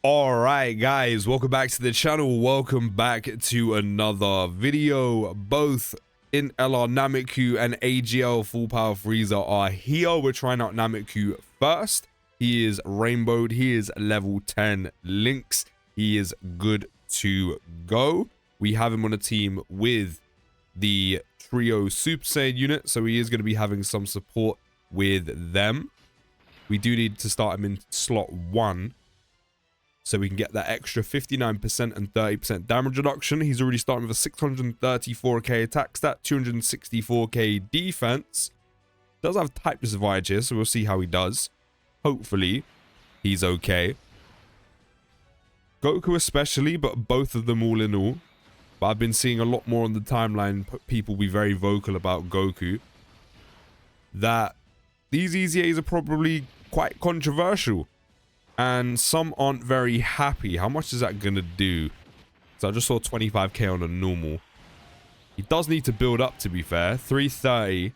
All right, guys, welcome back to the channel. Welcome back to another video. Both in LR Nameku and AGL Full Power Freezer are here. We're trying out Nameku first. He is rainbowed. He is level 10 Lynx. He is good to go. We have him on a team with the Trio Super Saiyan unit, so he is going to be having some support with them. We do need to start him in slot 1. So we can get that extra 59% and 30% damage reduction. He's already starting with a 634k attack stat, 264k defense. Does have type disadvantage here, so we'll see how he does. Hopefully, he's okay. Goku especially, but both of them all in all. But I've been seeing a lot more on the timeline, people be very vocal about Goku. That these EZAs are probably quite controversial. And some aren't very happy. How much is that going to do? So I just saw 25k on a normal. He does need to build up, to be fair. 330.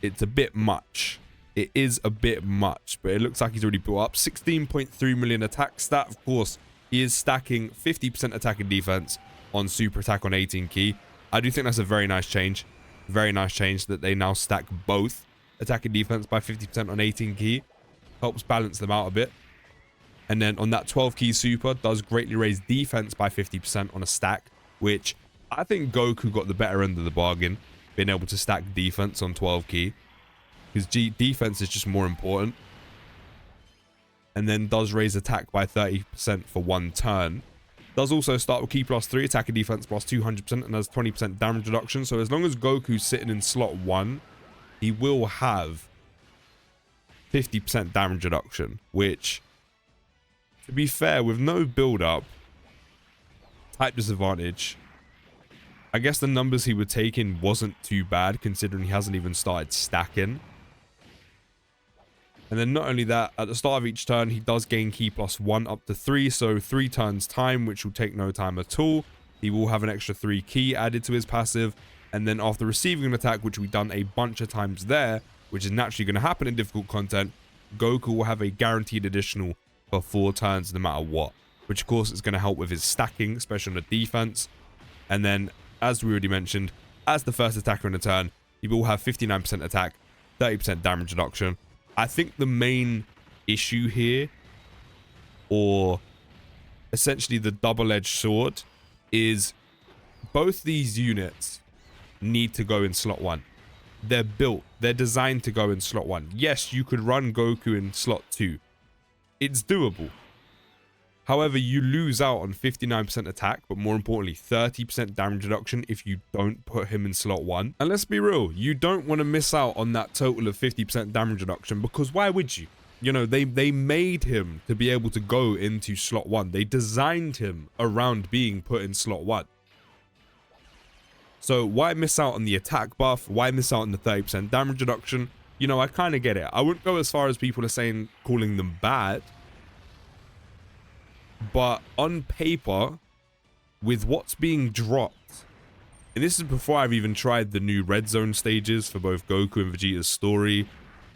It's a bit much. It is a bit much. But it looks like he's already built up. 16.3 million attack stat. Of course, he is stacking 50% attack and defense on super attack on 18 key. I do think that's a very nice change. Very nice change that they now stack both attack and defense by 50% on 18 key. Helps balance them out a bit. And then on that 12 key super, does greatly raise defense by 50% on a stack, which I think Goku got the better end of the bargain, being able to stack defense on 12 key. Because defense is just more important. And then does raise attack by 30% for 1 turn. Does also start with key plus 3, attack and defense plus 200%, and has 20% damage reduction. So as long as Goku's sitting in slot 1, he will have 50% damage reduction, which, to be fair, with no build-up, type disadvantage, I guess the numbers he would take in wasn't too bad, considering he hasn't even started stacking. And then not only that, at the start of each turn, he does gain key plus 1 up to 3, so 3 turns time, which will take no time at all. He will have an extra 3 key added to his passive, and then after receiving an attack, which we've done a bunch of times there, which is naturally going to happen in difficult content, Goku will have a guaranteed additional for 4 turns no matter what, which of course is going to help with his stacking, especially on the defense. And then, as we already mentioned, as the first attacker in a turn, he will have 59% attack, 30% damage reduction. I think the main issue here, or essentially the double-edged sword, is both these units need to go in slot 1. They're built, they're designed to go in slot 1. Yes, you could run Goku in slot 2. It's doable. However, you lose out on 59% attack, but more importantly, 30% damage reduction if you don't put him in slot 1. And let's be real, you don't want to miss out on that total of 50% damage reduction, because why would you? You know, they made him to be able to go into slot 1. They designed him around being put in slot 1. So why miss out on the attack buff? Why miss out on the 30% damage reduction? You know, I kind of get it. I wouldn't go as far as people are saying, calling them bad. But on paper, with what's being dropped, and this is before I've even tried the new red zone stages for both Goku and Vegeta's story.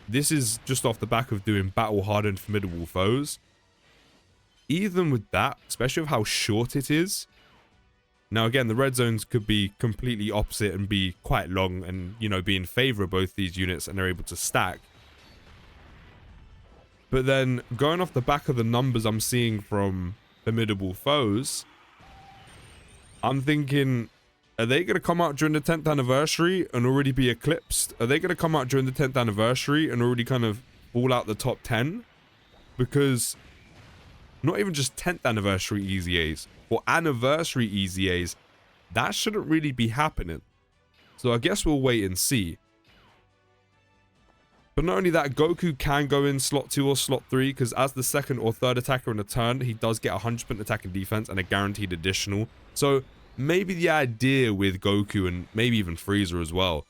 This is just off the back of doing battle hardened formidable foes. Even with that, especially with how short it is. Now again, the red zones could be completely opposite and be quite long and, you know, be in favor of both these units and they're able to stack. But then, going off the back of the numbers I'm seeing from formidable foes, I'm thinking, are they going to come out during the 10th anniversary and already be eclipsed? Are they going to come out during the 10th anniversary and already kind of fall out the top 10? Because not even just 10th anniversary EZAs, for anniversary EZAs, that shouldn't really be happening. So I guess we'll wait and see. But not only that, Goku can go in slot 2 or slot 3, because as the second or third attacker in a turn, he does get 100% attack and defense and a guaranteed additional. So maybe the idea with Goku and maybe even Frieza as well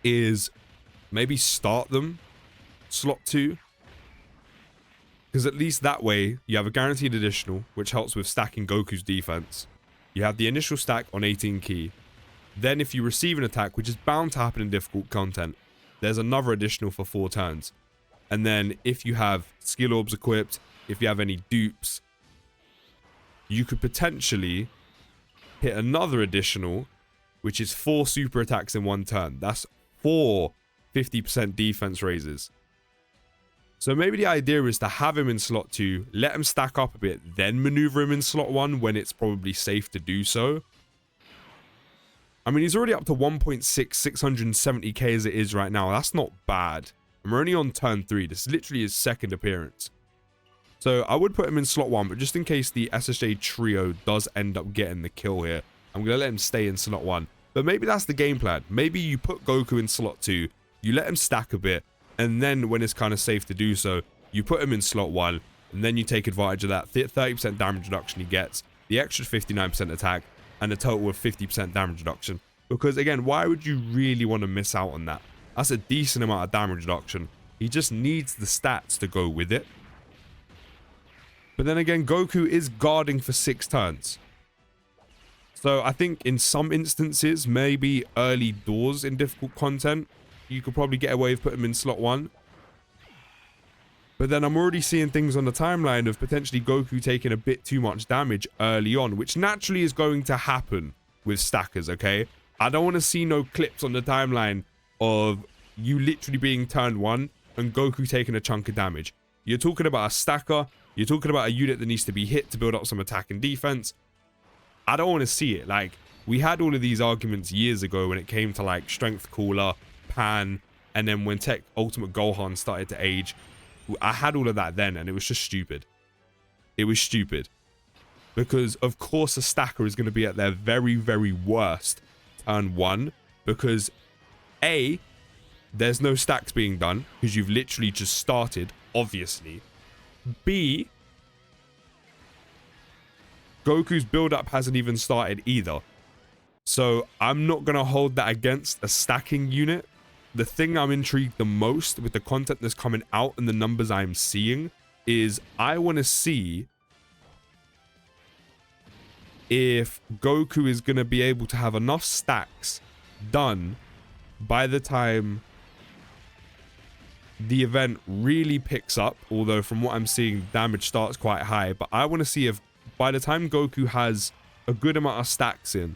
is maybe start them slot 2. Because at least that way, you have a guaranteed additional, which helps with stacking Goku's defense. You have the initial stack on 18 key. Then if you receive an attack, which is bound to happen in difficult content, there's another additional for 4 turns. And then if you have skill orbs equipped, if you have any dupes, you could potentially hit another additional, which is 4 super attacks in 1 turn. That's 4 50% defense raises. So maybe the idea is to have him in slot 2, let him stack up a bit, then maneuver him in slot 1 when it's probably safe to do so. I mean, he's already up to 1.6, 670k as it is right now. That's not bad. And we're only on turn 3. This is literally his 2nd appearance. So I would put him in slot 1, but just in case the SSJ trio does end up getting the kill here, I'm going to let him stay in slot 1. But maybe that's the game plan. Maybe you put Goku in slot 2, you let him stack a bit, and then when it's kind of safe to do so, you put him in slot 1, and then you take advantage of that 30% damage reduction he gets, the extra 59% attack, and a total of 50% damage reduction. Because again, why would you really want to miss out on that? That's a decent amount of damage reduction. He just needs the stats to go with it. But then again, Goku is guarding for 6 turns. So I think in some instances, maybe early doors in difficult content, you could probably get away with putting him in slot 1. But then I'm already seeing things on the timeline of potentially Goku taking a bit too much damage early on, which naturally is going to happen with stackers, okay? I don't want to see no clips on the timeline of you literally being turn 1 and Goku taking a chunk of damage. You're talking about a stacker, you're talking about a unit that needs to be hit to build up some attack and defense. I don't want to see it. Like, we had all of these arguments years ago when it came to like Strength Cooler, Pan, and then when Tech Ultimate Gohan started to age. I had all of that then, and it was just stupid. It was stupid. Because, of course, a stacker is going to be at their very, very worst turn 1. Because, A, there's no stacks being done, because you've literally just started, obviously. B, Goku's build-up hasn't even started either. So, I'm not going to hold that against a stacking unit. The thing I'm intrigued the most with the content that's coming out and the numbers I'm seeing is I want to see if Goku is going to be able to have enough stacks done by the time the event really picks up. Although from what I'm seeing, damage starts quite high. But I want to see if by the time Goku has a good amount of stacks in,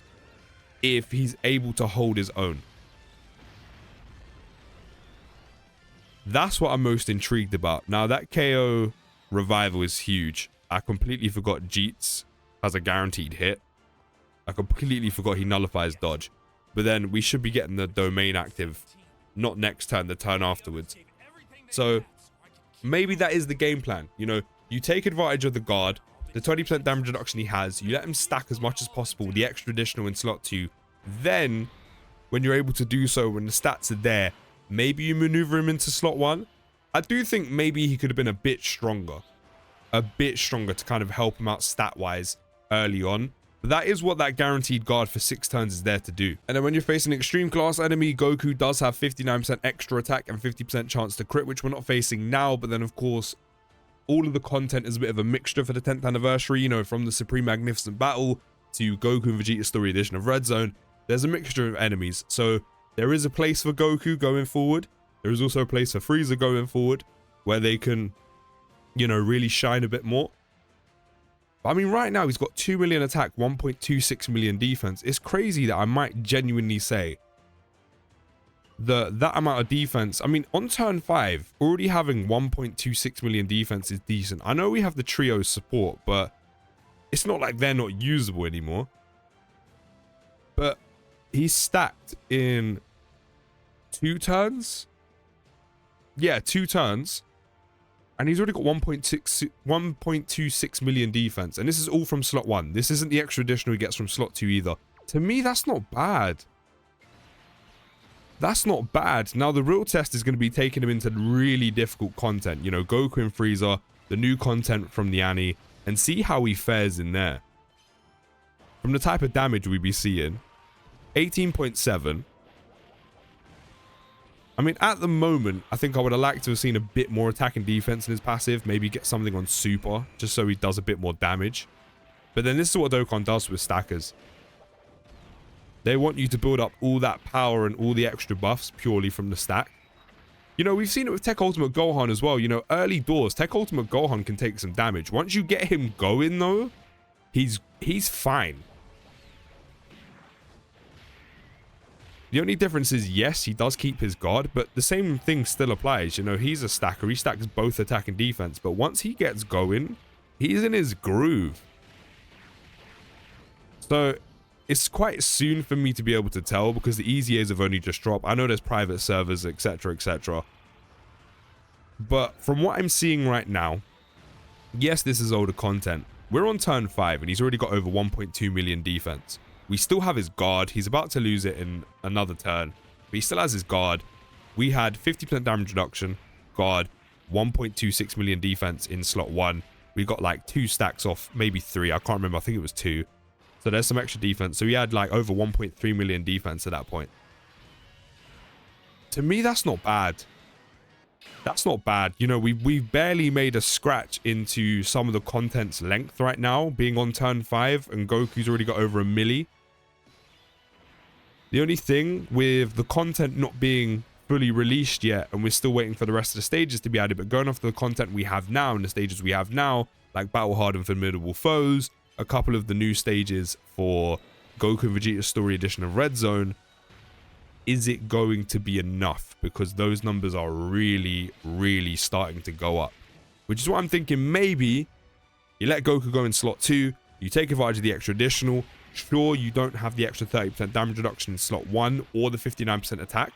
if he's able to hold his own. That's what I'm most intrigued about. Now, that KO revival is huge. I completely forgot Jeets has a guaranteed hit. I completely forgot he nullifies dodge. But then we should be getting the domain active, not next turn, the turn afterwards. So maybe that is the game plan. You know, you take advantage of the guard, the 20% damage reduction he has, you let him stack as much as possible with the extra additional in slot 2. Then, when you're able to do so, when the stats are there, maybe you maneuver him into slot 1. I do think maybe he could have been a bit stronger. A bit stronger to kind of help him out stat-wise early on. But that is what that guaranteed guard for 6 turns is there to do. And then when you're facing an extreme class enemy, Goku does have 59% extra attack and 50% chance to crit, which we're not facing now. But then, of course, all of the content is a bit of a mixture for the 10th anniversary. You know, from the Supreme Magnificent Battle to Goku and Vegeta Story Edition of Red Zone. There's a mixture of enemies. So there is a place for Goku going forward. There is also a place for Frieza going forward where they can, you know, really shine a bit more. But I mean, right now he's got 2 million attack, 1.26 million defense. It's crazy that I might genuinely say that amount of defense. I mean, on turn 5, already having 1.26 million defense is decent. I know we have the trio support, but it's not like they're not usable anymore. But he's stacked in 2 turns. Yeah, 2 turns. And he's already got 1.26 million defense. And this is all from slot 1. This isn't the extra additional he gets from slot 2 either. To me, that's not bad. That's not bad. Now, the real test is going to be taking him into really difficult content. You know, Goku and Frieza, the new content from the Annie, and see how he fares in there. From the type of damage we'd be seeing, 18.7. I mean, at the moment, I think I would have liked to have seen a bit more attack and defense in his passive. Maybe get something on super, just so he does a bit more damage. But then this is what Dokkan does with stackers. They want you to build up all that power and all the extra buffs purely from the stack. You know, we've seen it with Tech Ultimate Gohan as well. You know, early doors, Tech Ultimate Gohan can take some damage. Once you get him going, though, he's fine. The only difference is, yes, he does keep his guard, but the same thing still applies. You know, he's a stacker. He stacks both attack and defense. But once he gets going, he's in his groove. So it's quite soon for me to be able to tell because the EZAs have only just dropped. I know there's private servers, etc., etc. But from what I'm seeing right now, yes, this is older content. We're on turn 5 and he's already got over 1.2 million defense. We still have his guard. He's about to lose it in another turn, but he still has his guard. We had 50% damage reduction, guard, 1.26 million defense in slot 1. We got like 2 stacks off, maybe 3. I can't remember. I think it was 2. So there's some extra defense. So we had like over 1.3 million defense at that point. To me, that's not bad. That's not bad. You know, we've barely made a scratch into some of the content's length right now, being on turn 5, and Goku's already got over a milli. The only thing with the content not being fully released yet, and we're still waiting for the rest of the stages to be added, but going off the content we have now and the stages we have now, like Battle Hard and Formidable Foes, a couple of the new stages for Goku and Vegeta Story Edition of Red Zone, is it going to be enough? Because those numbers are really, really starting to go up. Which is what I'm thinking, maybe you let Goku go in slot 2, you take advantage of the extra additional. Sure, you don't have the extra 30% damage reduction in slot 1 or the 59% attack,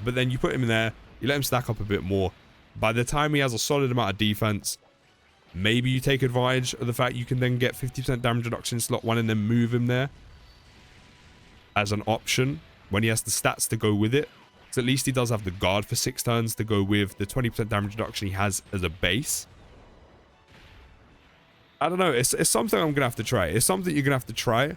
but then you put him in there, you let him stack up a bit more. By the time he has a solid amount of defense, maybe you take advantage of the fact you can then get 50% damage reduction in slot 1 and then move him there as an option when he has the stats to go with it. So at least he does have the guard for 6 turns to go with the 20% damage reduction he has as a base. I don't know. It's something I'm going to have to try. It's something you're going to have to try.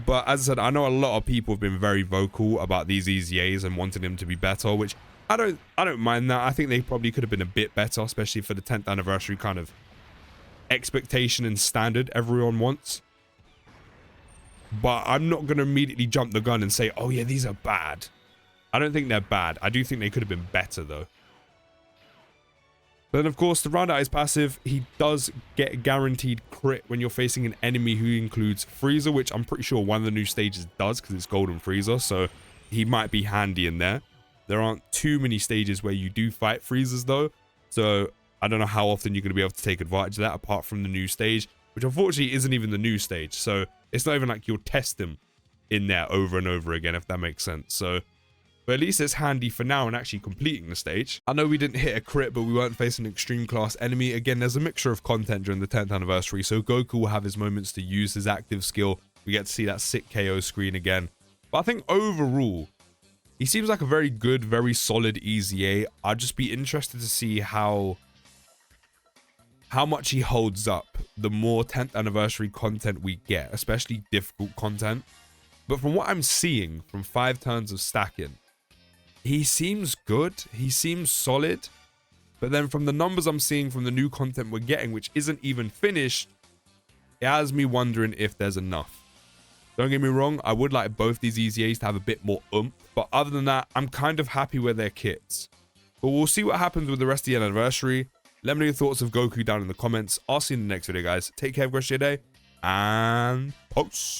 But as I said, I know a lot of people have been very vocal about these EZAs and wanting them to be better, which I don't mind that. I think they probably could have been a bit better, especially for the 10th anniversary kind of expectation and standard everyone wants. But I'm not going to immediately jump the gun and say, oh yeah, these are bad. I don't think they're bad. I do think they could have been better though. But then of course, to round out his passive, he does get guaranteed crit when you're facing an enemy who includes Frieza, which I'm pretty sure one of the new stages does because it's Golden Frieza, so he might be handy in there. There aren't too many stages where you do fight Friezas though, so I don't know how often you're going to be able to take advantage of that apart from the new stage, which unfortunately isn't even the new stage, so it's not even like you'll test him in there over and over again, if that makes sense. So, but at least it's handy for now and actually completing the stage. I know we didn't hit a crit, but we weren't facing an extreme class enemy. Again, there's a mixture of content during the 10th anniversary, so Goku will have his moments to use his active skill. We get to see that sick KO screen again. But I think overall, he seems like a very good, very solid EZA. I'd just be interested to see how much he holds up the more 10th anniversary content we get, especially difficult content. But from what I'm seeing from 5 turns of stacking, he seems good, he seems solid, but then from the numbers I'm seeing from the new content we're getting, which isn't even finished, it has me wondering if there's enough. Don't get me wrong, I would like both these EZAs to have a bit more oomph, but other than that, I'm kind of happy with their kits. But we'll see what happens with the rest of the anniversary. Let me know your thoughts of Goku down in the comments. I'll see you in the next video, guys. Take care, have a great day, and post.